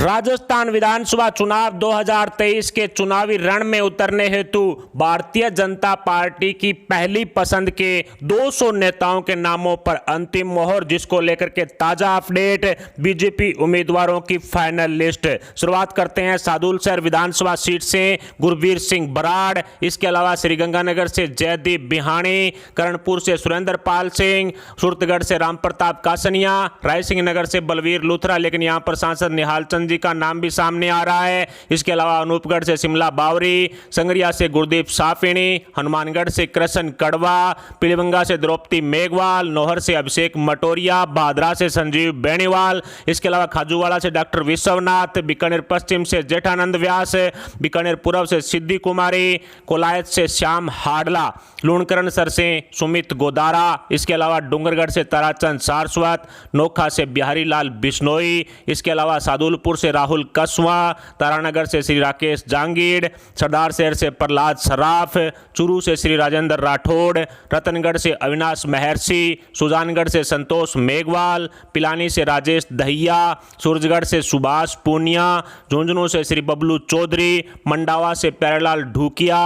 राजस्थान विधानसभा चुनाव 2023 के चुनावी रण में उतरने हेतु भारतीय जनता पार्टी की पहली पसंद के 200 नेताओं के नामों पर अंतिम मोहर, जिसको लेकर के ताजा अपडेट, बीजेपी उम्मीदवारों की फाइनल लिस्ट। शुरुआत करते हैं सादुलशहर विधानसभा सीट से गुरवीर सिंह बराड़, इसके अलावा श्रीगंगानगर से जयदीप बिहाणी, करणपुर से सुरेंद्र पाल सिंह, सूरतगढ़ से राम प्रताप कासनिया, रायसिंह नगर से बलवीर लुथरा, लेकिन यहां पर सांसद निहाल चंद जी का नाम भी सामने आ रहा है। इसके अलावा अनूपगढ़ से शिमला बावरी, संगरिया से गुरदीप साफिणी, हनुमानगढ़ से कृष्ण कड़वा, पीलीभंगा से द्रौपदी मेघवाल, नौहर से अभिषेक मटोरिया, भादरा से संजीव बेनीवाल, इसके अलावा खाजूवाड़ा से डॉक्टर विश्वनाथ, बीकानेर पश्चिम से जेठानंद व्यास, बीकानेर पूर्व से सिद्धि कुमारी, कोलायत से श्याम हाडला, लूणकरणसर से सुमित गोदारा, इसके अलावा डूंगरगढ़ से ताराचंद सारस्वत, नोखा से बिहारी लाल बिश्नोई, इसके अलावा सादुलपुर से राहुल कसवा, तारानगर से श्री राकेश जांगीड़, सरदार शहर से प्रहलाद सराफ, चूरू से श्री राजेंद्र राठौड़, रतनगढ़ से अविनाश महर्षि, सुजानगढ़ से संतोष मेघवाल, पिलानी से राजेश दहिया, सूरजगढ़ से सुभाष पूनिया, झुंझुनू से श्री बबलू चौधरी, मंडावा से प्यारेलाल ढूकिया,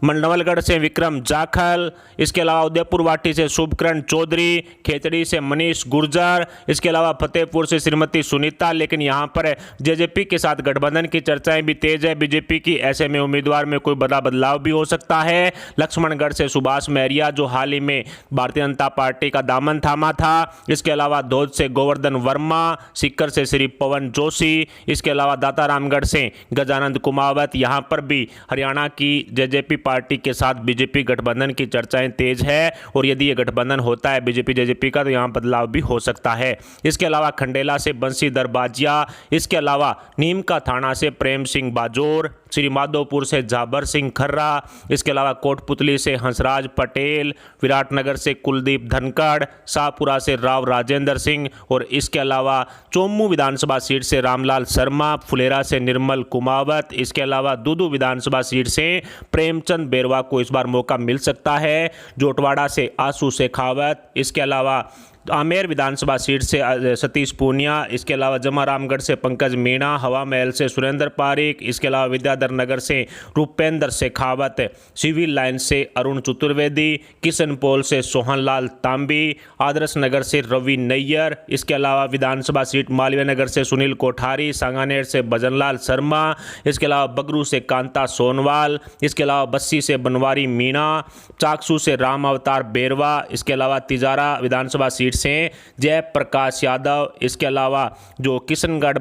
मंडवलगढ़ से विक्रम जाखल, इसके अलावा उदयपुर वाटी से शुभकरण चौधरी, खेतड़ी से मनीष गुर्जर, इसके अलावा फतेहपुर से श्रीमती सुनीता। लेकिन यहां पर जेजेपी के साथ गठबंधन की चर्चाएं भी तेज है बीजेपी की, ऐसे में उम्मीदवार में कोई बड़ा बदलाव भी हो सकता है। लक्ष्मणगढ़ से सुभाष महरिया, जो हाल ही में भारतीय जनता पार्टी का दामन थामा था, इसके अलावा धौद से गोवर्धन वर्मा, सीकर से श्री पवन जोशी, इसके अलावा दातारामगढ़ से गजानंद कुमावत। यहां पर भी हरियाणा की जेजेपी पार्टी के साथ बीजेपी गठबंधन की चर्चाएं तेज है, और यदि यह गठबंधन होता है बीजेपी जेजेपी का, तो यहां बदलाव भी हो सकता है। इसके अलावा खंडेला से बंशीधर बाजिया, इसके अलावा नीम का थाना से प्रेम सिंह बाजोर, श्री माधोपुर से जाबर सिंह खर्रा, इसके अलावा कोटपुतली से हंसराज पटेल, विराटनगर से कुलदीप धनखड़, शाहपुरा से राव राजेंद्र सिंह, और इसके अलावा चोमू विधानसभा सीट से रामलाल शर्मा, फुलेरा से निर्मल कुमावत, इसके अलावा दूदू विधानसभा सीट से प्रेमचंद बेरवा को इस बार मौका मिल सकता है, जोटवाड़ा से आशु शेखावत, इसके अलावा आमेर विधानसभा सीट से सतीश पूनिया, इसके अलावा जमारामगढ़ से पंकज मीणा, हवा महल से सुरेंद्र पारिक, इसके अलावा विद्याधर नगर से रूपेंद्र शेखावत, सिविल लाइन से अरुण चतुर्वेदी, किशनपोल से सोहनलाल तांबी, आदर्श नगर से रवि नैयर, इसके अलावा विधानसभा सीट मालवीय नगर से सुनील कोठारी, सांगानेर से भजनलाल शर्मा, इसके अलावा बगरू से कांता सोनवाल, इसके अलावा बस्सी से बनवारी मीणा, चाकसू से राम अवतार बेरवा, इसके अलावा तिजारा विधानसभा सीट से जयप्रकाश यादव, इसके अलावा जो किशनगढ़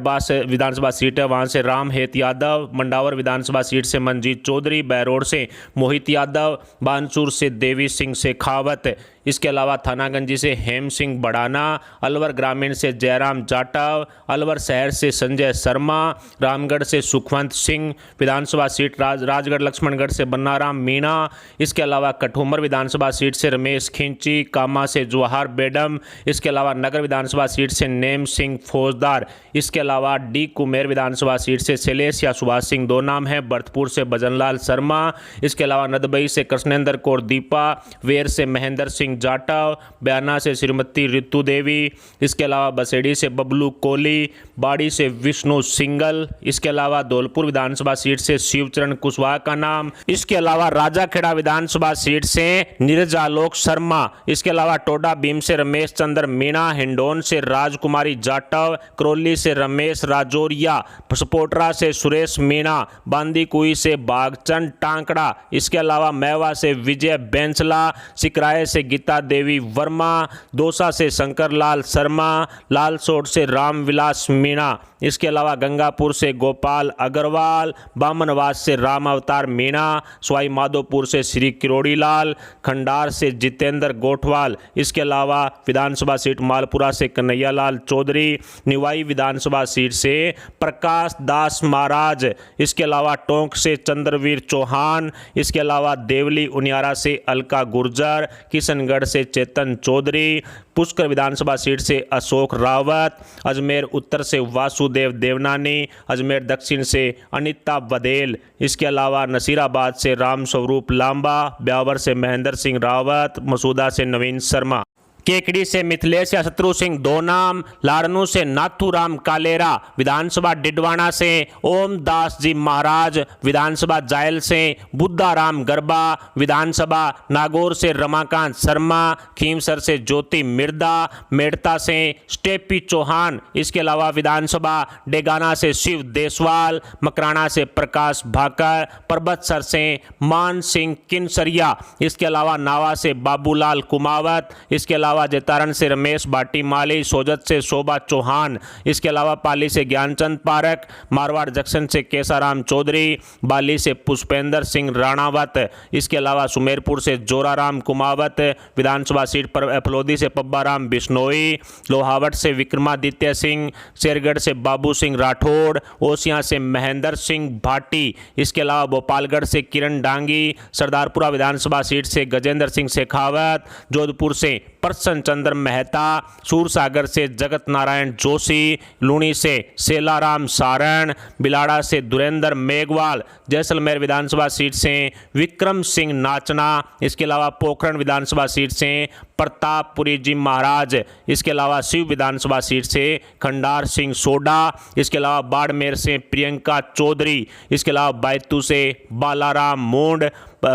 विधानसभा सीट है वहां से राम हेत यादव, मंडावर विधानसभा सीट से मंजीत चौधरी, बैरोड से मोहित यादव, बानसूर से देवी सिंह शेखावत, इसके अलावा थानागंजी से हेम सिंह बड़ाना, अलवर ग्रामीण से जयराम जाटव, अलवर शहर से संजय शर्मा, रामगढ़ से सुखवंत सिंह, विधानसभा सीट राजगढ़ लक्ष्मणगढ़ से बन्नाराम मीणा, इसके अलावा कठूमर विधानसभा सीट से रमेश खिंची, कामा से जवाहर बेडम, इसके अलावा नगर विधानसभा सीट से नेम सिंह फौजदार, इसके अलावा डी कुमेर विधानसभा सीट से शैलेश या सुभाष सिंह, दो नाम है, भरतपुर से भजनलाल शर्मा, इसके अलावा नदबई से कृष्णेंद्र कौर दीपा, वेर से महेंद्र सिंह जाटव, बयाना से श्रीमती रितु देवी, इसके अलावा बसेड़ी से बबलू कोहली, बाड़ी से विष्णु सिंगल, इसके अलावा धौलपुर विधानसभा सीट से शिवचरण कुशवाहा का नाम, इसके अलावा राजाखेड़ा विधानसभा सीट से नीरज आलोक शर्मा, इसके अलावा टोडा भीम से रमेश चंद्र मीणा, हिंडौन से राजकुमारी जाटव, करौली से रमेश राजौरिया, सपोटरा से सुरेश मीणा, बांदीकुई से बागचंद टांकड़ा, इसके अलावा मैवा से विजय बेंसला, सिकराय से गीता देवी वर्मा, दौसा से शंकर लाल शर्मा, लालसोट से रामविलास मीणा, इसके अलावा गंगापुर से गोपाल अग्रवाल, बामनवास से राम अवतार मीणा, सवाई माधोपुर से श्री किरोड़ी लाल, खंडार से जितेंद्र गोठवाल, इसके अलावा विधानसभा सीट मालपुरा से कन्हैयालाल चौधरी, निवाई विधानसभा सीट से प्रकाश दास महाराज, इसके अलावा टोंक से चंद्रवीर चौहान, इसके अलावा देवली उनियारा से अलका गुर्जर, किशनगढ़ से चेतन चौधरी, पुष्कर विधानसभा सीट से अशोक रावत, अजमेर उत्तर से वासुदेव देवनानी, अजमेर दक्षिण से अनिता बदेल, इसके अलावा नसीराबाद से राम स्वरूप लांबा, ब्यावर से महेंद्र सिंह रावत, मसूदा से नवीन शर्मा। केकड़ी से मिथिलेश या शत्रु सिंह 2 नाम, लाड़नू से नाथूराम कालेरा, विधानसभा डिडवाना से ओम दास जी महाराज, विधानसभा जायल से बुद्धाराम गरबा, विधानसभा नागौर से रमाकांत शर्मा, खीमसर से ज्योति मिर्दा, मेड़ता से स्टेपी चौहान, इसके अलावा विधानसभा डेगाना से शिव देसवाल, मकराना से प्रकाश भाकर, परबतसर से मान सिंह किनसरिया, इसके अलावा नावा से बाबूलाल कुमावत, इसके अलावा जेतारण से रमेश बाटी माली, सोजत से शोभा चौहान, इसके अलावा पाली से ज्ञानचंद पारक, मारवाड़ जंक्शन से केसाराम चौधरी, बाली से पुष्पेंद्र सिंह राणावत, इसके अलावा सुमेरपुर से जोराराम कुमावत, विधानसभा सीट पर फलोदी से पब्बाराम बिश्नोई, लोहावट से विक्रमादित्य सिंह, शेरगढ़ से बाबू सिंह राठौड़, ओसियां से महेंद्र सिंह भाटी, इसके अलावा भोपालगढ़ से किरण डांगी, सरदारपुरा विधानसभा सीट से गजेंद्र सिंह शेखावत, जोधपुर से प्रसन्न चंद्र मेहता, सूरसागर से जगत नारायण जोशी, लूणी से सेलाराम सारण, बिलाड़ा से दुरेंद्र मेघवाल, जैसलमेर विधानसभा सीट से विक्रम सिंह नाचना, इसके अलावा पोखरण विधानसभा सीट से प्रतापपुरी जी महाराज, इसके अलावा शिव विधानसभा सीट से खंडार सिंह सोडा, इसके अलावा बाड़मेर से प्रियंका चौधरी, इसके अलावा बैतू से बालाराम मोंड,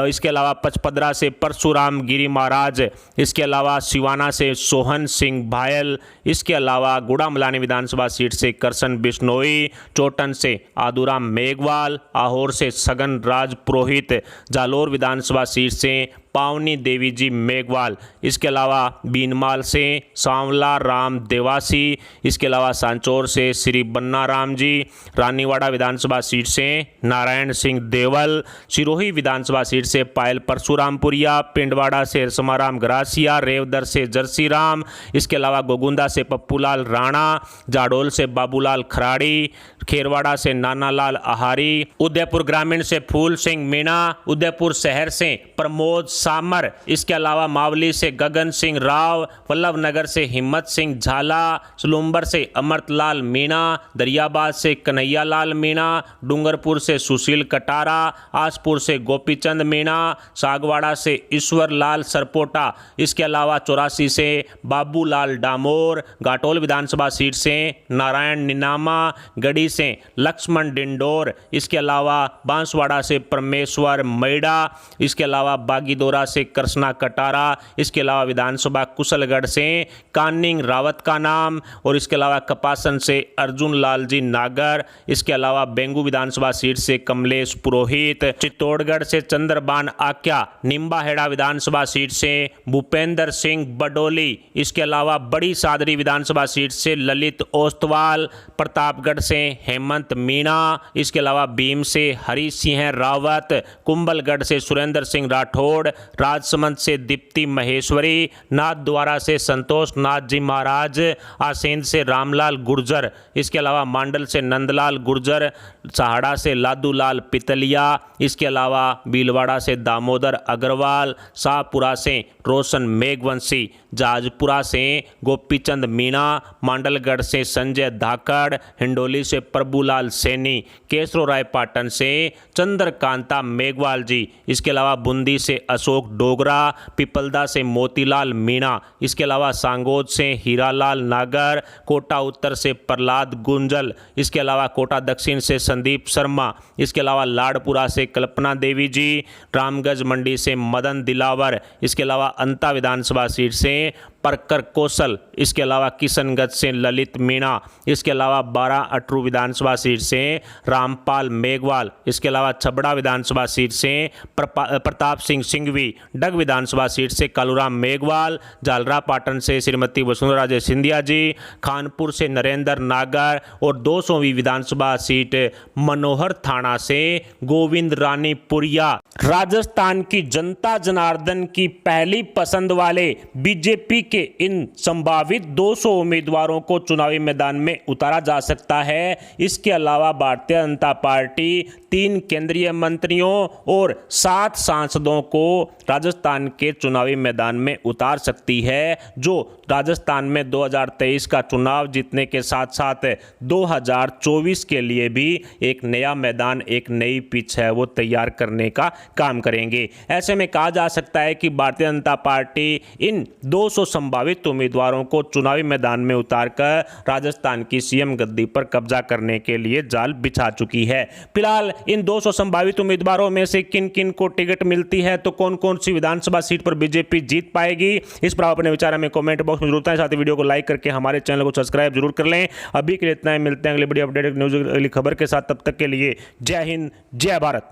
इसके अलावा पचपदरा से परशुराम गिरी महाराज, इसके अलावा सिवाना से सोहन सिंह भायल, इसके अलावा गुड़ामलानी विधानसभा सीट से करसन बिश्नोई, चोटन से आदूराम मेघवाल, आहोर से सगन राज पुरोहित, जालोर विधानसभा सीट से पावनी देवी जी मेघवाल, इसके अलावा बीनमाल से सांवला राम देवासी, इसके अलावा सांचौर से श्री बन्ना राम जी, रानीवाड़ा विधानसभा सीट से नारायण सिंह देवल, सिरोही विधानसभा सीट से पायल परशुरामपुरिया, पिंडवाड़ा से समाराम गरासिया, रेवदर से जर्सी राम, इसके अलावा गोगुंदा से पप्पूलाल राणा, जाडोल से बाबूलाल खराड़ी, खेरवाड़ा से नानालाल आहारी, उदयपुर ग्रामीण से फूल सिंह मीणा, उदयपुर शहर से प्रमोद सामर, इसके अलावा मावली से गगन सिंह राव, वल्लभ नगर से हिम्मत सिंह झाला, सुलुम्बर से अमृतलाल मीणा, दरियाबाद से कन्हैयालाल मीणा, डूंगरपुर से सुशील कटारा, आसपुर से गोपीचंद मीणा, सागवाड़ा से ईश्वर लाल सरपोटा, इसके अलावा 84 से बाबूलाल डामोर, घाटोल विधानसभा सीट से नारायण निनामा, गढ़ी से लक्ष्मण डिंडोर, इसके अलावा बांसवाड़ा से परमेश्वर मैड़ा, इसके अलावा बागीदोरा से कृष्णा कटारा, इसके अलावा विधानसभा कुशलगढ़ से कानिंग रावत का नाम, और इसके अलावा कपासन से अर्जुन लाल जी नागर, इसके अलावा बेंगू विधानसभा सीट से कमलेश पुरोहित, चित्तौड़गढ़ से चंद्रबान आक्या, निम्बाहेड़ा विधानसभा सीट से भूपेंद्र सिंह बडोली, इसके अलावा बड़ी सादरी विधानसभा सीट से ललित ओस्तवाल, प्रतापगढ़ से हेमंत मीणा, इसके अलावा भीम से हरि सिंह रावत, कुंभलगढ़ से सुरेंद्र सिंह राठौड़, राजसमंद से दीप्ति महेश्वरी, नाथद्वारा से संतोष नाथ जी महाराज, आसेंद से रामलाल गुर्जर, इसके अलावा मांडल से नंदलाल गुर्जर, सहाड़ा से लादूलाल पितलिया, इसके अलावा भीलवाड़ा से दामोदर अग्रवाल, शाहपुरा से रोशन मेघवंशी, जाजपुरा से गोपीचंद मीणा, मांडलगढ़ से संजय धाकड़, हिंडोली से प्रभुलाल सैनी, केसरो राय पाटन से चंद्रकांता मेघवाल जी, इसके अलावा बूंदी से अशोक डोगरा, पिपलदा से मोतीलाल मीणा, इसके अलावा सांगोद से हीरालाल नागर, कोटा उत्तर से प्रहलाद गुंजल, इसके अलावा कोटा दक्षिण से संदीप शर्मा, इसके अलावा लाड़पुरा से कल्पना देवी जी, रामगंज मंडी से मदन दिलावर, इसके अलावा अंता विधानसभा सीट से परकर कौशल, इसके अलावा किशनगंज से ललित मीणा, इसके अलावा 12 अटरू विधानसभा सीट से रामपाल मेघवाल, इसके अलावा छबड़ा विधानसभा सीट से प्रताप सिंह सिंघवी, डग विधानसभा सीट से कालूराम मेघवाल, जालरा पाटन से श्रीमती वसुंधरा राजे सिंधिया जी, खानपुर से नरेंद्र नागर, और 200वीं विधानसभा सीट मनोहर थाना से गोविंद रानी पुरिया। राजस्थान की जनता जनार्दन की पहली पसंद वाले बीजेपी के इन संभावित 200 उम्मीदवारों को चुनावी मैदान में उतारा जा सकता है। इसके अलावा भारतीय जनता पार्टी 3 केंद्रीय मंत्रियों और 7 सांसदों को राजस्थान के चुनावी मैदान में उतार सकती है, जो राजस्थान में 2023 का चुनाव जीतने के साथ साथ 2024 के लिए भी एक नया मैदान, एक नई पिच है वो तैयार करने का काम करेंगे। ऐसे में कहा जा सकता है कि भारतीय जनता पार्टी इन 200 संभावित उम्मीदवारों को चुनावी मैदान में उतारकर राजस्थान की सीएम गद्दी पर कब्जा करने के लिए जाल बिछा चुकी है। फिलहाल इन 200 संभावित उम्मीदवारों में से किन किन को टिकट मिलती है, तो कौन कौन सी विधानसभा सीट पर बीजेपी जीत पाएगी, इस पर अपने विचार हमें कमेंट बॉक्स में जरूर बताएं। साथ ही वीडियो को लाइक करके हमारे चैनल को सब्सक्राइब जरूर कर लें। अभी के लिए इतना ही, मिलते हैं अगली बड़ी अपडेट न्यूज अगली खबर के साथ। तब तक के लिए जय हिंद, जय भारत।